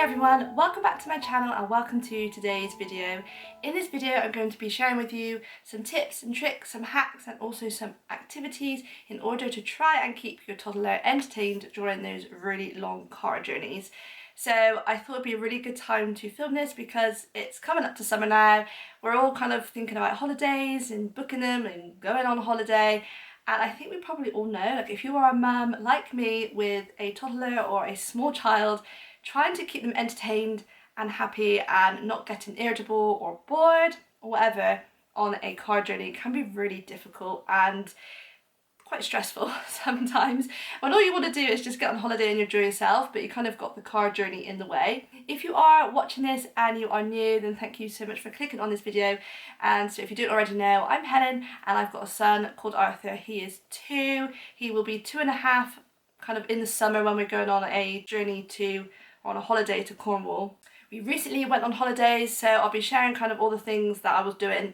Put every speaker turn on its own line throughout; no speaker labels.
everyone, welcome back to my channel and welcome to today's video. In this video I'm going to be sharing with you some tips and tricks, some hacks and also some activities in order to try and keep your toddler entertained during those really long car journeys. So I thought it'd be a really good time to film this because it's coming up to summer now. We're all kind of thinking about holidays and booking them and going on holiday. And I think we probably all know, like if you are a mum like me with a toddler or a small child, trying to keep them entertained and happy and not getting irritable or bored or whatever on a car journey can be really difficult and quite stressful sometimes when all you want to do is just get on holiday and enjoy yourself, but you kind of got the car journey in the way. If you are watching this and you are new, then thank you so much for clicking on this video. And so if you don't already know, I'm Helen and I've got a son called Arthur. He is 2. He will be 2.5 kind of in the summer when we're going on a journey on a holiday to Cornwall. We recently went on holidays, so I'll be sharing kind of all the things that I was doing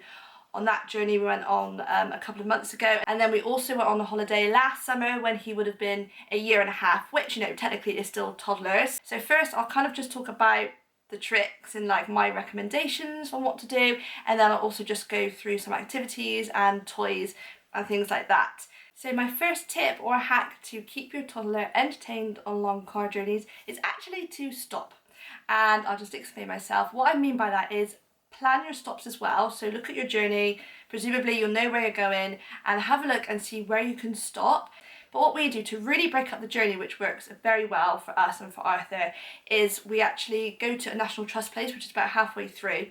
on that journey we went on a couple of months ago. And then we also went on a holiday last summer when he would have been 1.5 years, which, you know, technically is still toddlers. So first I'll kind of just talk about the tricks and like my recommendations on what to do, and then I'll also just go through some activities and toys and things like that. So my first tip or hack to keep your toddler entertained on long car journeys is actually to stop. And I'll just explain myself. What I mean by that is plan your stops as well. So look at your journey, presumably you'll know where you're going, and have a look and see where you can stop. But what we do to really break up the journey, which works very well for us and for Arthur, is we actually go to a National Trust place, which is about halfway through.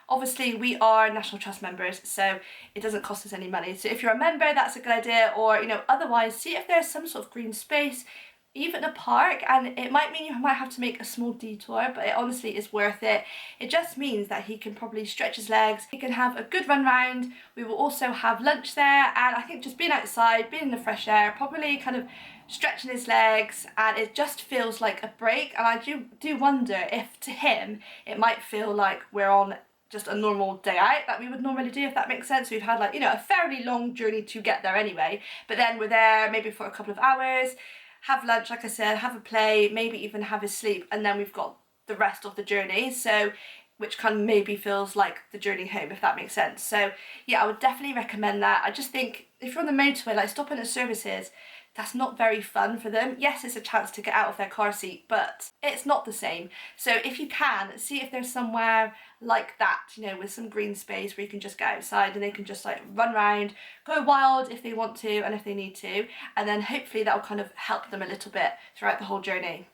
Obviously we are National Trust members, so it doesn't cost us any money. So if you're a member, that's a good idea, or otherwise see if there's some sort of green space, even a park, and it might mean you might have to make a small detour, but it honestly is worth it. It just means that he can probably stretch his legs, he can have a good run round. We will also have lunch there, and I think just being outside, being in the fresh air, probably kind of stretching his legs, and it just feels like a break. And I do wonder if to him it might feel like we're on just a normal day out that we would normally do, if that makes sense. We've had a fairly long journey to get there anyway, but then we're there maybe for a couple of hours, have lunch, like I said, have a play, maybe even have a sleep, and then we've got the rest of the journey, so which kind of maybe feels like the journey home, if that makes sense. So yeah, I would definitely recommend that. I just think if you're on the motorway, like stopping at services, that's not very fun for them. Yes, it's a chance to get out of their car seat, but it's not the same. So if you can, see if there's somewhere like that, with some green space where you can just get outside and they can just like run around, go wild if they want to and if they need to, and then hopefully that will kind of help them a little bit throughout the whole journey.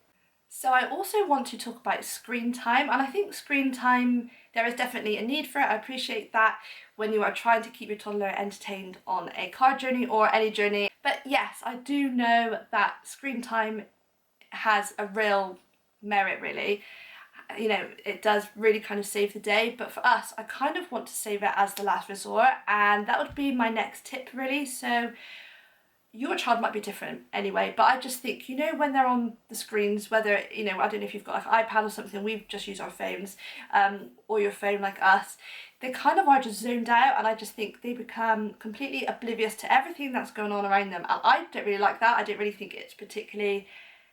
So I also want to talk about screen time, and I think screen time, there is definitely a need for it. I appreciate that when you are trying to keep your toddler entertained on a car journey or any journey. But yes, I do know that screen time has a real merit, really. It does really kind of save the day, but for us, I kind of want to save it as the last resort, and that would be my next tip, really. So your child might be different anyway, but I just think, when they're on the screens, whether, I don't know if you've got like an iPad or something, we've just used our phones, or your phone like us, they kind of are just zoned out, and I just think they become completely oblivious to everything that's going on around them. And I don't really like that. I don't really think it's particularly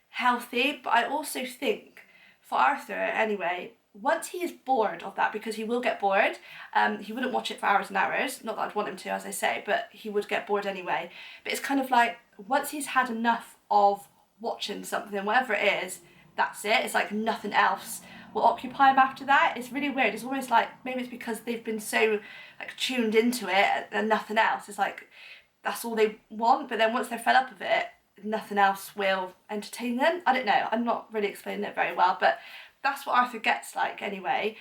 healthy, but I also think for Arthur anyway, once he is bored of that, because he will get bored, he wouldn't watch it for hours and hours, not that I'd want him to, as I say, but he would get bored anyway. But it's kind of like, once he's had enough of watching something, whatever it is, that's it. It's like nothing else will occupy him after that. It's really weird. It's almost like, maybe it's because they've been so like tuned into it and nothing else. It's like, that's all they want, but then once they're fed up of it, nothing else will entertain them. I don't know, I'm not really explaining it very well, but that's what Arthur gets like anyway.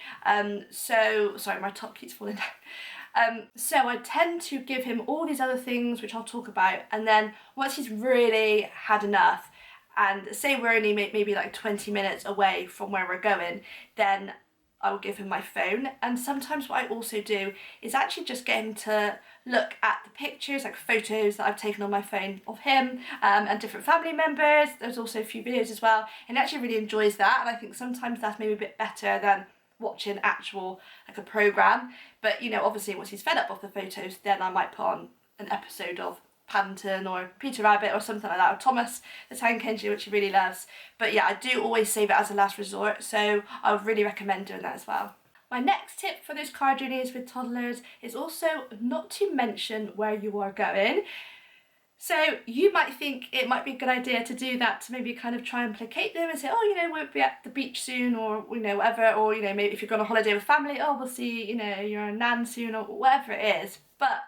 So, sorry, my top keeps falling down. So I tend to give him all these other things, which I'll talk about, and then once he's really had enough, and say we're only maybe like 20 minutes away from where we're going, then I will give him my phone. And sometimes what I also do is actually just get him to look at the pictures, like photos that I've taken on my phone of him, and different family members. There's also a few videos as well, and he actually really enjoys that, and I think sometimes that's maybe a bit better than watching actual like a programme. But obviously once he's fed up of the photos, then I might put on an episode of Paddington or Peter Rabbit or something like that, or Thomas the Tank Engine, which he really loves. But yeah, I do always save it as a last resort, so I would really recommend doing that as well. My next tip for those car journeys with toddlers is also not to mention where you are going. So you might think it might be a good idea to do that, to maybe kind of try and placate them and say, oh, you know, we'll be at the beach soon, or, you know, whatever, or, you know, maybe if you're going on holiday with family, oh, we'll see, you know, your nan soon, or whatever it is. But,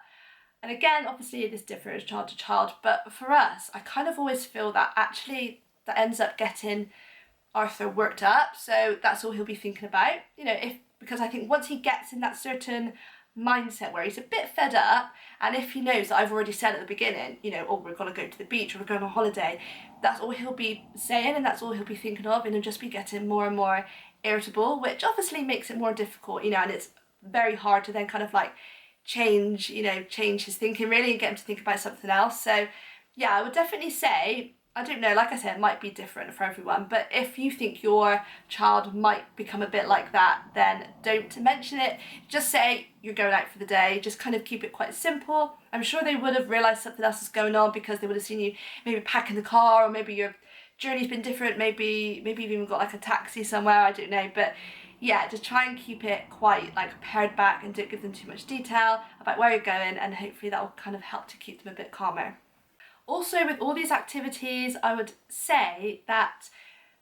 and again, obviously this differs child to child, but for us, I kind of always feel that actually that ends up getting Arthur worked up, so that's all he'll be thinking about, you know, because I think once he gets in that certain mindset where he's a bit fed up, and if he knows that I've already said at the beginning, you know, oh, we're going to go to the beach or we're going on holiday, that's all he'll be saying and that's all he'll be thinking of, and he'll just be getting more and more irritable, which obviously makes it more difficult, you know, and it's very hard to then kind of like change his thinking really and get him to think about something else. So yeah, I would definitely say, I don't know, like I said, it might be different for everyone, but if you think your child might become a bit like that, then don't mention it. Just say you're going out for the day, just kind of keep it quite simple. I'm sure they would have realised something else is going on because they would have seen you maybe packing the car, or maybe your journey's been different, maybe you've even got like a taxi somewhere, I don't know, but yeah, just try and keep it quite like pared back and don't give them too much detail about where you're going, and hopefully that will kind of help to keep them a bit calmer. Also, with all these activities, I would say that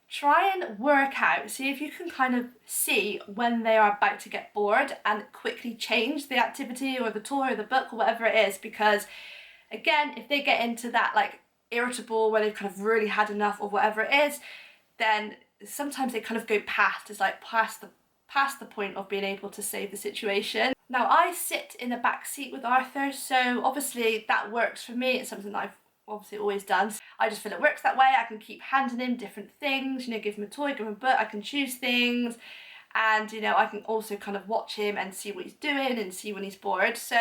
try and work out, see if you can kind of see when they are about to get bored and quickly change the activity or the toy or the book or whatever it is, because again, if they get into that like irritable where they've kind of really had enough or whatever it is, then sometimes they kind of go past, it's like past the point of being able to save the situation. Now, I sit in the back seat with Arthur, so obviously that works for me. It's something that I've obviously always done. I just feel it works that way. I can keep handing him different things, you know, give him a toy, give him a book, I can choose things, and you know, I can also kind of watch him and see what he's doing and see when he's bored. So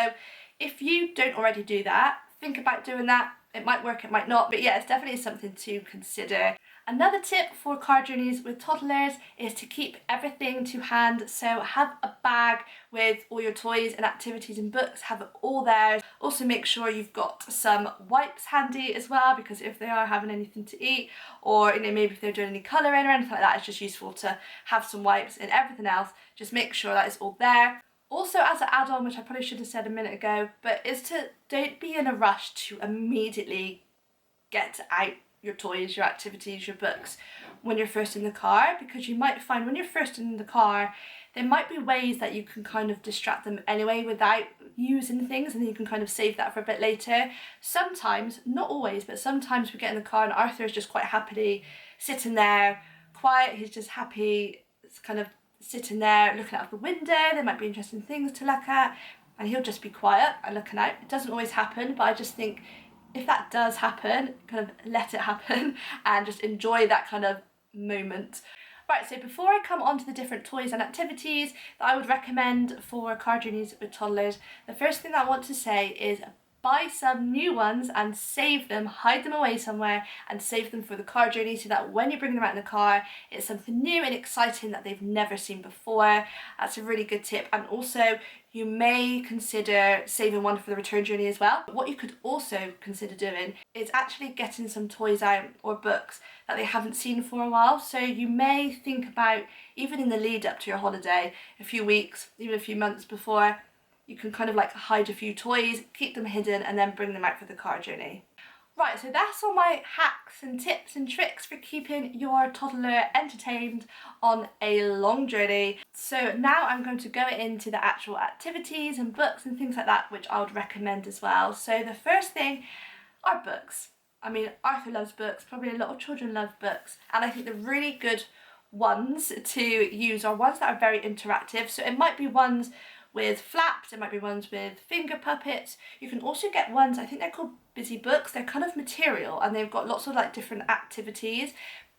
if you don't already do that, think about doing that. It might work, it might not, but yeah, it's definitely something to consider. Another tip for car journeys with toddlers is to keep everything to hand. So have a bag with all your toys and activities and books, have it all there. Also make sure you've got some wipes handy as well, because if they are having anything to eat, or you know, maybe if they're doing any colouring or anything like that, it's just useful to have some wipes. And everything else, just make sure that it's all there. Also, as an add-on, which I probably should have said a minute ago, but is to don't be in a rush to immediately get out your toys, your activities, your books when you're first in the car, because you might find when you're first in the car there might be ways that you can kind of distract them anyway without using things, and then you can kind of save that for a bit later. Sometimes, not always, but sometimes we get in the car and Arthur is just quite happily sitting there, quiet, he's just happy, it's kind of sitting there looking out the window, there might be interesting things to look at, and he'll just be quiet and looking out. It doesn't always happen, but I just think if that does happen, kind of let it happen and just enjoy that kind of moment. Right, so before I come on to the different toys and activities that I would recommend for car journeys with toddlers, the first thing that I want to say is buy some new ones and save them, hide them away somewhere and save them for the car journey, so that when you bring them out in the car, it's something new and exciting that they've never seen before. That's a really good tip. And also you may consider saving one for the return journey as well. But what you could also consider doing is actually getting some toys out or books that they haven't seen for a while. So you may think about, even in the lead up to your holiday, a few weeks, even a few months before, you can kind of like hide a few toys, keep them hidden, and then bring them out for the car journey. Right, so that's all my hacks and tips and tricks for keeping your toddler entertained on a long journey. So now I'm going to go into the actual activities and books and things like that, which I would recommend as well. So the first thing are books. I mean, Arthur loves books, probably a lot of children love books, and I think the really good ones to use are ones that are very interactive. So it might be ones with flaps, it might be ones with finger puppets. You can also get ones, I think they're called busy books, they're kind of material and they've got lots of like different activities.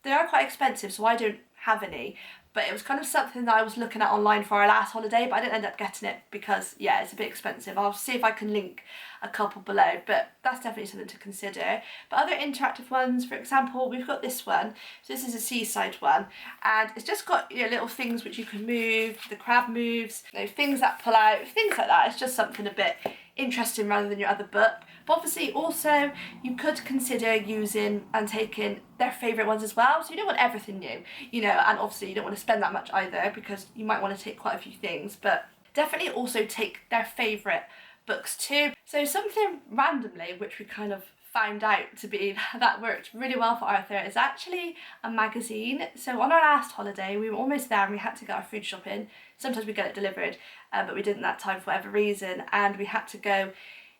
They are quite expensive, so I don't have any, but it was kind of something that I was looking at online for our last holiday, but I didn't end up getting it because yeah, it's a bit expensive. I'll see if I can link a couple below, but that's definitely something to consider. But other interactive ones, for example, we've got this one. So this is a seaside one, and it's just got, you know, little things which you can move, the crab moves, you know, things that pull out, things like that. It's just something a bit interesting rather than your other book. But obviously also you could consider using and taking their favourite ones as well, so you don't want everything new, you know, and obviously you don't want to spend that much either because you might want to take quite a few things, but definitely also take their favourite books too. So something randomly which we kind of found out to be that worked really well for Arthur is actually a magazine. So on our last holiday we were almost there and we had to get our food shopping. Sometimes we get it delivered, but we didn't that time for whatever reason, and we had to go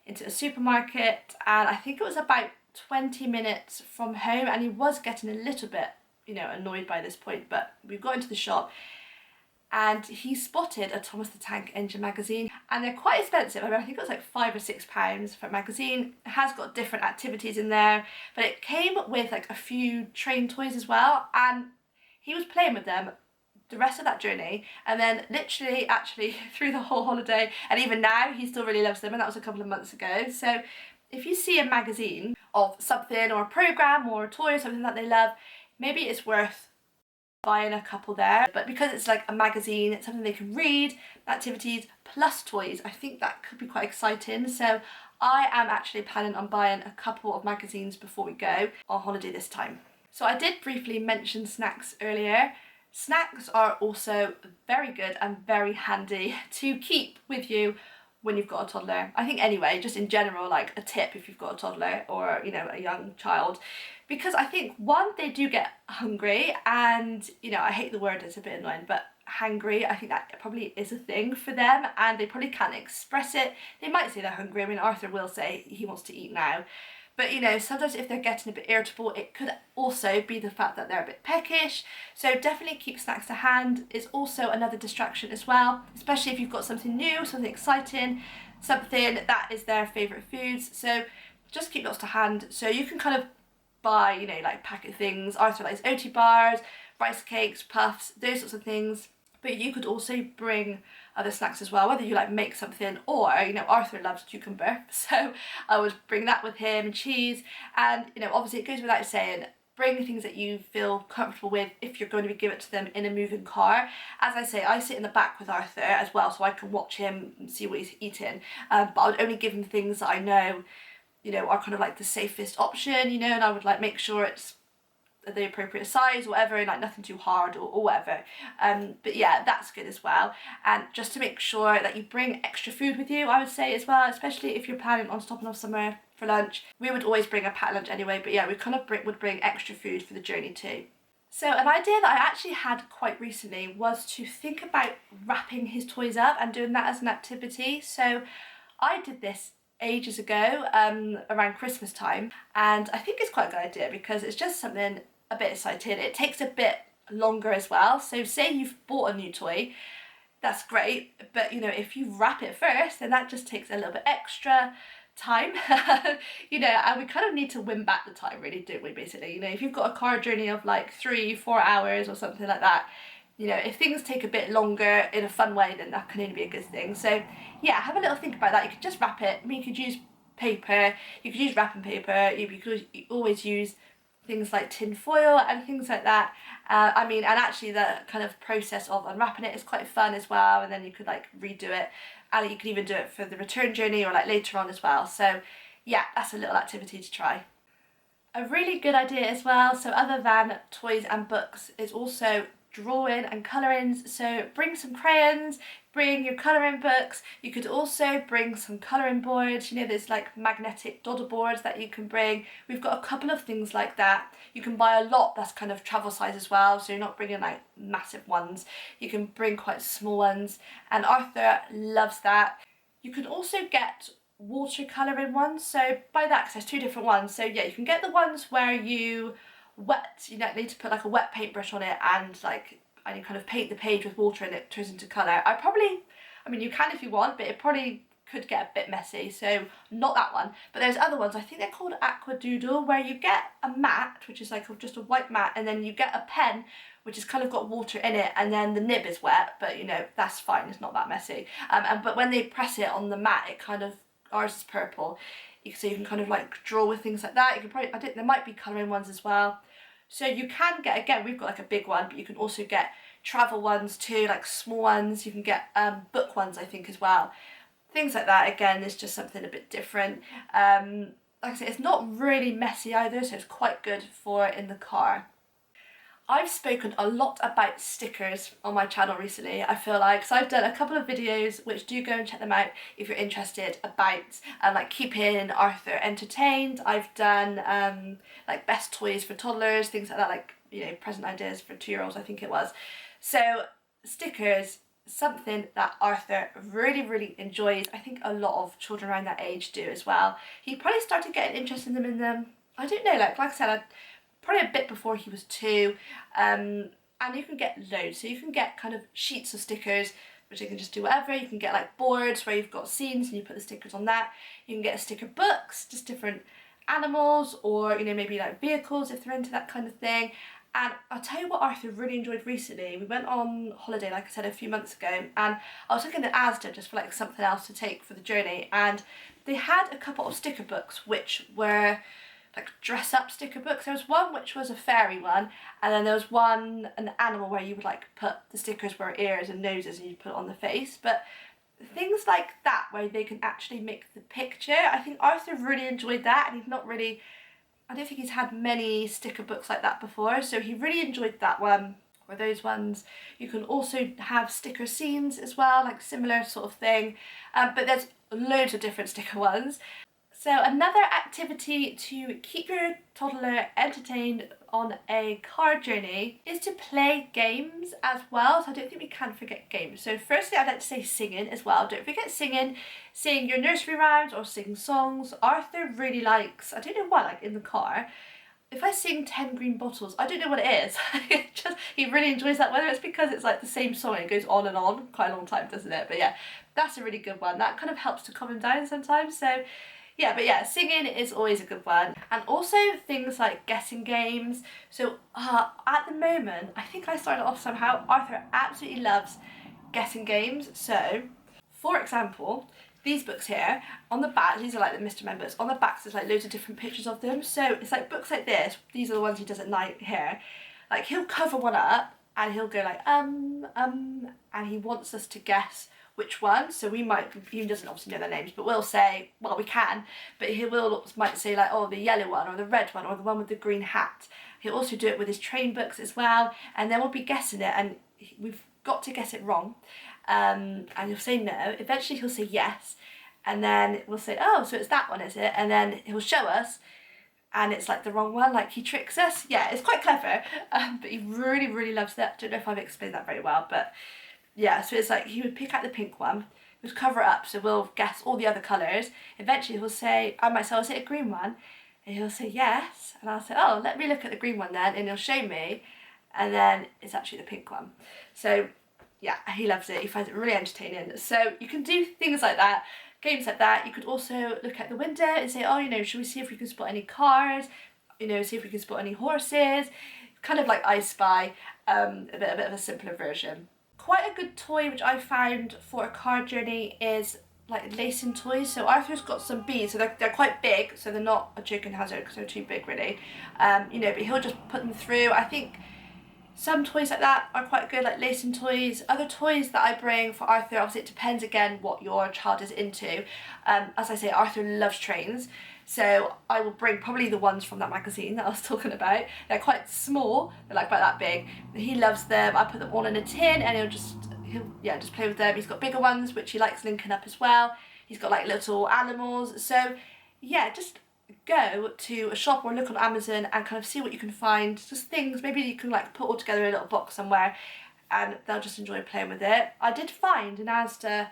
into a supermarket, and I think it was about 20 minutes from home, and he was getting a little bit, you know, annoyed by this point, but we got into the shop and he spotted a Thomas the Tank Engine magazine, and they're quite expensive. I mean, I think it was like £5 or £6 for a magazine. It has got different activities in there, but it came with like a few train toys as well, and he was playing with them the rest of that journey, and then literally actually through the whole holiday, and even now he still really loves them, and that was a couple of months ago. So if you see a magazine of something or a program or a toy or something that they love, maybe it's worth buying a couple there. But because it's like a magazine, it's something they can read, activities plus toys, I think that could be quite exciting. So I am actually planning on buying a couple of magazines before we go on holiday this time. So I did briefly mention snacks earlier. Snacks are also very good and very handy to keep with you when you've got a toddler. I think anyway, just in general, like a tip if you've got a toddler or, you know, a young child, because I think one, they do get hungry, and, you know, I hate the word, it's a bit annoying, but hangry, I think that probably is a thing for them, and they probably can't express it. They might say they're hungry. I mean, Arthur will say he wants to eat now. But, you know, sometimes if they're getting a bit irritable, it could also be the fact that they're a bit peckish. So definitely keep snacks to hand. It's also another distraction as well, especially if you've got something new, something exciting, something that is their favourite foods. So just keep lots to hand. So you can kind of buy, you know, like packet things. Arthur likes OT bars, rice cakes, puffs, those sorts of things. But you could also bring other snacks as well, whether you like make something or, you know, Arthur loves cucumber, so I would bring that with him, and cheese, and, you know, obviously it goes without saying, bring things that you feel comfortable with if you're going to be giving it to them in a moving car. As I say, I sit in the back with Arthur as well, so I can watch him and see what he's eating, but I would only give him things that I know, you know, are kind of like the safest option, you know, and I would like make sure it's the appropriate size or whatever, and like nothing too hard or whatever. But yeah, that's good as well. And just to make sure that you bring extra food with you, I would say as well, especially if you're planning on stopping off somewhere for lunch. We would always bring a packed lunch anyway, but yeah, we kind of would bring extra food for the journey too. So an idea that I actually had quite recently was to think about wrapping his toys up and doing that as an activity. So I did this ages ago, around Christmas time, and I think it's quite a good idea because it's just something a bit exciting. It takes a bit longer as well. So say you've bought a new toy, that's great, but, you know, if you wrap it first, then that just takes a little bit extra time. You know, and we kind of need to win back the time, really, don't we, basically? You know, if you've got a car journey of like 3-4 hours or something like that, you know, if things take a bit longer in a fun way, then that can only be a good thing. So yeah, have a little think about that. You could just wrap it. I mean, you could use paper, you could use wrapping paper, you could always use things like tin foil and things like that. I mean, and actually the kind of process of unwrapping it is quite fun as well, and then you could like redo it, and you could even do it for the return journey or like later on as well. So yeah, that's a little activity to try. A really good idea as well, so other than toys and books, is also drawing and colourings. So bring some crayons, bring your colouring books. You could also bring some colouring boards. You know, there's like magnetic dodder boards that you can bring. We've got a couple of things like that. You can buy a lot that's kind of travel size as well, so you're not bringing like massive ones. You can bring quite small ones, and Arthur loves that. You can also get watercolouring ones, so by that, because there's two different ones, so yeah, you can get the ones where you you know, need to put like a wet paintbrush on it and you kind of paint the page with water and it turns into colour. I mean, you can if you want, but it probably could get a bit messy, so not that one. But there's other ones, I think they're called Aqua Doodle, where you get a mat, which is like just a white mat, and then you get a pen which has kind of got water in it, and then the nib is wet, but you know, that's fine, it's not that messy. But when they press it on the mat, it kind of, ours is purple, so you can kind of like draw with things like that. You can probably, I think there might be colouring ones as well. So you can get, again, we've got like a big one, but you can also get travel ones too, like small ones. You can get book ones, I think, as well. Things like that, again, is just something a bit different. Like I say, it's not really messy either, so it's quite good for in the car. I've spoken a lot about stickers on my channel recently, I feel like, so I've done a couple of videos, which do go and check them out if you're interested, about like keeping Arthur entertained. I've done like best toys for toddlers, things like that, like, you know, present ideas for 2-year-olds, I think it was. So stickers, something that Arthur really enjoys. I think a lot of children around that age do as well. He probably started getting interested in them, I don't know, like I said, probably a bit before he was 2, and you can get loads. So you can get kind of sheets of stickers, which you can just do whatever. You can get like boards where you've got scenes and you put the stickers on that. You can get sticker books, just different animals, or, you know, maybe like vehicles if they're into that kind of thing. And I'll tell you what Arthur really enjoyed recently. We went on holiday, like I said, a few months ago, and I was looking at Asda just for like something else to take for the journey, and they had a couple of sticker books which were like dress up sticker books. There was one which was a fairy one, and then there was one, an animal, where you would like put the stickers where ears and noses and you'd put it on the face. But things like that where they can actually make the picture, I think Arthur really enjoyed that, and he's not really, I don't think he's had many sticker books like that before, so he really enjoyed that one, or those ones. You can also have sticker scenes as well, like similar sort of thing, but there's loads of different sticker ones. So another activity to keep your toddler entertained on a car journey is to play games as well. So I don't think we can forget games. So firstly, I'd like to say singing as well. Don't forget singing, sing your nursery rhymes or sing songs. Arthur really likes, I don't know why, like in the car, if I sing 10 Green Bottles, I don't know what it is. He really enjoys that, whether it's because it's like the same song, it goes on and on, quite a long time, doesn't it? But yeah, that's a really good one. That kind of helps to calm him down sometimes. So yeah, but yeah, singing is always a good one. And also things like guessing games. So at the moment, I think I started off somehow, Arthur absolutely loves guessing games. So, for example, these books here, on the back, these are like the Mr. Men books, on the back there's like loads of different pictures of them. So it's like books like this, these are the ones he does at night here. Like he'll cover one up and he'll go like, and he wants us to guess which one. So we might, he doesn't obviously know their names, but we'll say, well, we can, but might say like, oh, the yellow one or the red one or the one with the green hat. He'll also do it with his train books as well, and then we'll be guessing it, and we've got to guess it wrong, and he'll say no. Eventually he'll say yes, and then we'll say, oh, so it's that one, is it? And then he'll show us, and it's like the wrong one, like he tricks us. Yeah, it's quite clever, but he really loves that. Don't know if I've explained that very well, but yeah, so it's like he would pick out the pink one, he would cover it up, so we'll guess all the other colours. Eventually he'll say, I might say, oh, is it a green one? And he'll say yes, and I'll say, oh, let me look at the green one then, and he'll show me, and then it's actually the pink one. So yeah, he loves it, he finds it really entertaining. So you can do things like that, games like that. You could also look at the window and say, oh, you know, should we see if we can spot any cars, you know, see if we can spot any horses, kind of like I Spy, a bit of a simpler version. Quite a good toy which I found for a car journey is like lacing toys. So Arthur's got some beads, so they're quite big, so they're not a choking hazard because they're too big really. You know, but he'll just put them through. I think some toys like that are quite good, like lacing toys. Other toys that I bring for Arthur, obviously it depends again what your child is into. As I say, Arthur loves trains, so I will bring probably the ones from that magazine that I was talking about. They're quite small, they're like about that big. He loves them. I put them all in a tin and he'll just play with them. He's got bigger ones which he likes linking up as well. He's got like little animals. So yeah, just go to a shop or look on Amazon and kind of see what you can find. Just things maybe you can like put all together in a little box somewhere, and they'll just enjoy playing with it. I did find in Asda,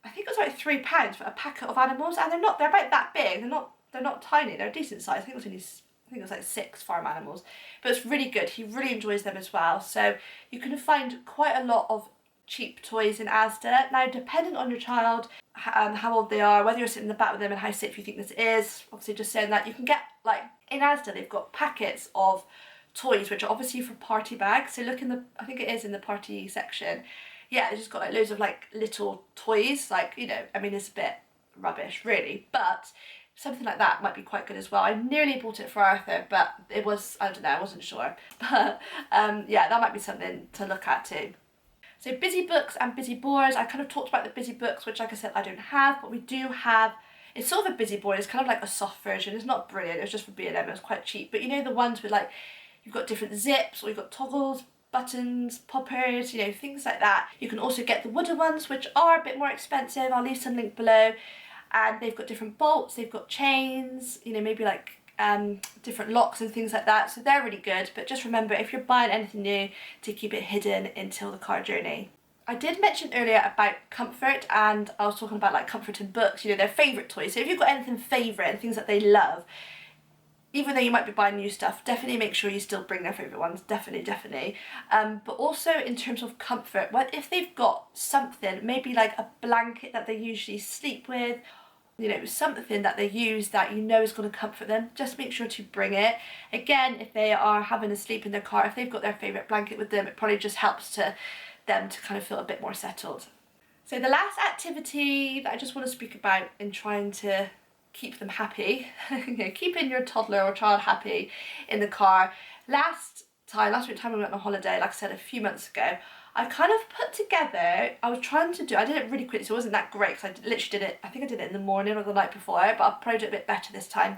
I think it was like £3 for a packet of animals, and they're about that big. They're not tiny. They're a decent size. I think it was like 6 farm animals, but it's really good. He really enjoys them as well. So you can find quite a lot of cheap toys in Asda. Now, depending on your child, how old they are, whether you're sitting in the back with them and how safe you think this is, obviously just saying that, you can get, like, in Asda they've got packets of toys which are obviously for party bags. So look in the, I think it is in the party section. Yeah, they've just got like loads of like little toys, like, you know, I mean it's a bit rubbish really, but something like that might be quite good as well. I nearly bought it for Arthur, but it was, I don't know, I wasn't sure. But yeah, that might be something to look at too. So busy books and busy boards. I kind of talked about the busy books, which like I said I don't have, but we do have. It's sort of a busy board. It's kind of like a soft version. It's not brilliant. It was just for B&M. It was quite cheap. But you know the ones with like, you've got different zips, or you've got toggles, buttons, poppers, you know, things like that. You can also get the wooden ones, which are a bit more expensive. I'll leave some link below. And they've got different bolts, they've got chains, you know, maybe like different locks and things like that. So they're really good. But just remember, if you're buying anything new, to keep it hidden until the car journey. I did mention earlier about comfort, and I was talking about like comfort in books, you know, their favourite toys. So if you've got anything favourite and things that they love, even though you might be buying new stuff, definitely make sure you still bring their favourite ones, definitely. But also in terms of comfort, what if they've got something, maybe like a blanket that they usually sleep with, you know, something that they use that you know is going to comfort them, just make sure to bring it. Again, if they are having a sleep in their car, if they've got their favourite blanket with them, it probably just helps to them to kind of feel a bit more settled. So the last activity that I just want to speak about in trying to keep them happy, you know, keeping your toddler or child happy in the car. Last week we went on holiday, like I said, a few months ago, I kind of put together, I did it really quickly, so it wasn't that great because I literally did it, I think I did it in the morning or the night before, but I'll probably do it a bit better this time,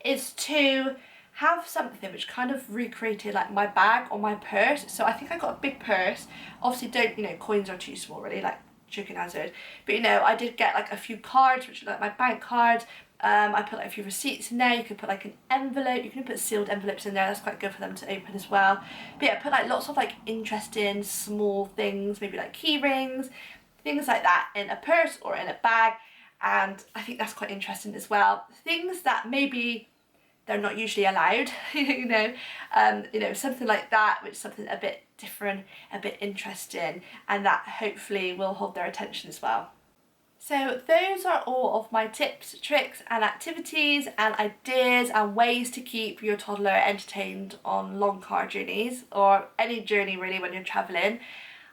is to have something which kind of recreated like my bag or my purse. So I think I got a big purse. Obviously don't, you know, coins are too small really, like chicken hazard. But you know, I did get like a few cards, which are like my bank cards. I put like a few receipts in there. You could put like an envelope, you can put sealed envelopes in there, that's quite good for them to open as well. But yeah, I put like lots of like interesting small things, maybe like key rings, things like that in a purse or in a bag. And I think that's quite interesting as well. Things that maybe they're not usually allowed, you know, something like that, which is something a bit different, a bit interesting, and that hopefully will hold their attention as well. So those are all of my tips, tricks and activities and ideas and ways to keep your toddler entertained on long car journeys, or any journey really when you're travelling.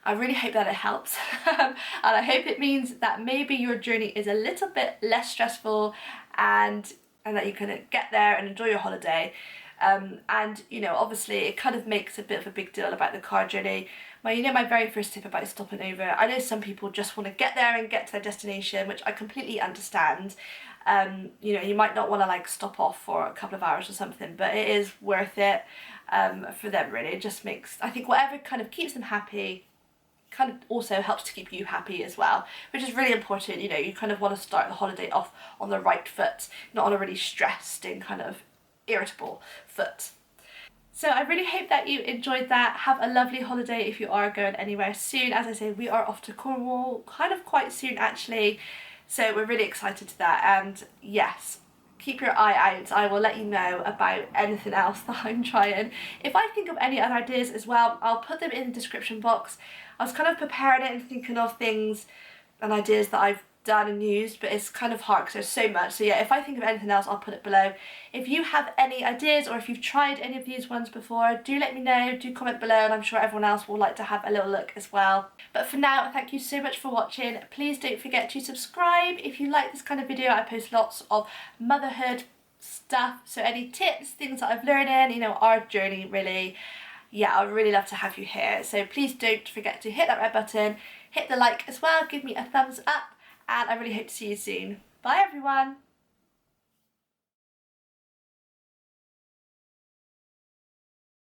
I really hope that it helps and I hope it means that maybe your journey is a little bit less stressful and that you can get there and enjoy your holiday. And you know, obviously it kind of makes a bit of a big deal about the car journey. My very first tip about stopping over, I know some people just want to get there and get to their destination, which I completely understand. You know, you might not want to like stop off for a couple of hours or something, but it is worth it for them really. It just makes, I think whatever kind of keeps them happy kind of also helps to keep you happy as well, which is really important. You know, you kind of want to start the holiday off on the right foot, not on a really stressed and kind of irritable foot. So I really hope that you enjoyed that. Have a lovely holiday if you are going anywhere soon. As I say, we are off to Cornwall kind of quite soon actually, so we're really excited to that. And yes, keep your eye out. I will let you know about anything else that I'm trying. If I think of any other ideas as well, I'll put them in the description box. I was kind of preparing it and thinking of things and ideas that I've done and used, but it's kind of hard because there's so much. So yeah, if I think of anything else, I'll put it below. If you have any ideas or if you've tried any of these ones before, do let me know, do comment below, and I'm sure everyone else will like to have a little look as well. But for now, thank you so much for watching. Please don't forget to subscribe if you like this kind of video. I post lots of motherhood stuff, so any tips, things that I've learned, you know, our journey really. Yeah, I'd really love to have you here. So please don't forget to hit that red button, hit the like as well, give me a thumbs up, and I really hope to see you soon. Bye everyone!